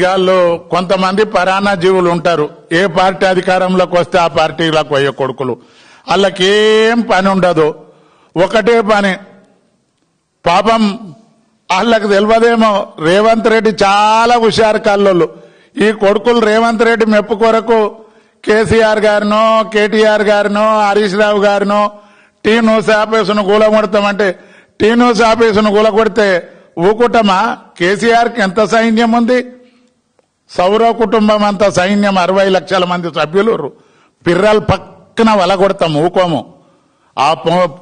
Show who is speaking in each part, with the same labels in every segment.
Speaker 1: ఇగాళ్ళు కొంతమంది పరాన్న జీవులు ఉంటారు. ఏ పార్టీ అధికారంలోకి వస్తే ఆ పార్టీలకు పోయే కొడుకులు. వాళ్ళకేం పని ఉండదు, ఒకటే పని. పాపం వాళ్ళకి తెలియదేమో రేవంత్ రెడ్డి చాలా హుషారు కల్లోళ్ళు. ఈ కొడుకులు రేవంత్ రెడ్డి మెప్పు కొరకు KCR గారినో, KTR గారినో, Harish Rao గారినో tea news ఆఫీసును కూలగొడతామంటే tea news ఆఫీసును కూలగొడితే ఊకుటమా? కేసీఆర్కి ఎంత సైన్యం ఉంది? సౌర కుటుంబం అంత సైన్యం, 60 లక్షల మంది సభ్యులు. పిర్రలు పక్కన వలగొడతాం, ఊకోము. ఆ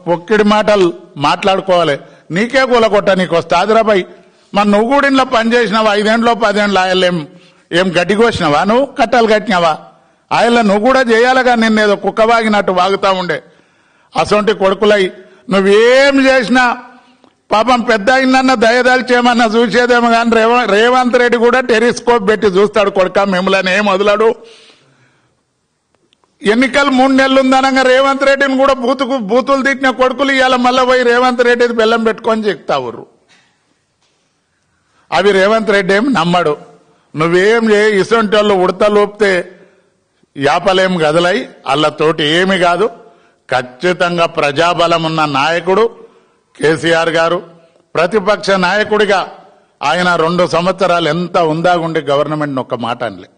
Speaker 1: పొక్కిడి మాటలు మాట్లాడుకోవాలి. నీకే కూలగొట్ట నీకు వస్తాదిరాబాయి. మరి నువ్వు కూడా ఇంట్లో పనిచేసినావా? 5 ఏళ్ళు 10 ఏళ్ళు ఆయలేం ఏం గడ్డి కోసినావా? నువ్వు కట్టలు కట్టినావా? ఆయన నువ్వు కూడా చేయాలిగా. నిన్నేదో కుక్క వాగినట్టు వాగుతా ఉండే. అసొంటి కొడుకులై నువ్వేం చేసినా పాపం పెద్ద అయిందన్న దయదాల్చేమన్నా చూసేదేమో కానీ రేవంత్ రెడ్డి కూడా టెలిస్కోప్ పెట్టి చూస్తాడు. కొడుక మిమ్మల్ని ఏం వదలడు. ఎన్నికలు 3 నెలలు ఉందనగా రేవంత్ రెడ్డిని కూడా బూతులు తిట్టిన కొడుకులు ఇవాళ మళ్ళీ పోయి రేవంత్ రెడ్డి బెల్లం పెట్టుకొని చెప్తావుర్రు. అవి రేవంత్ రెడ్డి ఏం నమ్మడు. నువ్వేం ఇసొంటి వాళ్ళు ఉడతలోపితే యాపలేం గదలై అల్లతోటి ఏమి కాదు. ఖచ్చితంగా ప్రజాబలం ఉన్న నాయకుడు కేసీఆర్ గారు. ప్రతిపక్ష నాయకుడిగా ఆయన 2 సంవత్సరాలు ఎంత ఉందాగుండి గవర్నమెంట్ ఒక్క మాట అనలే.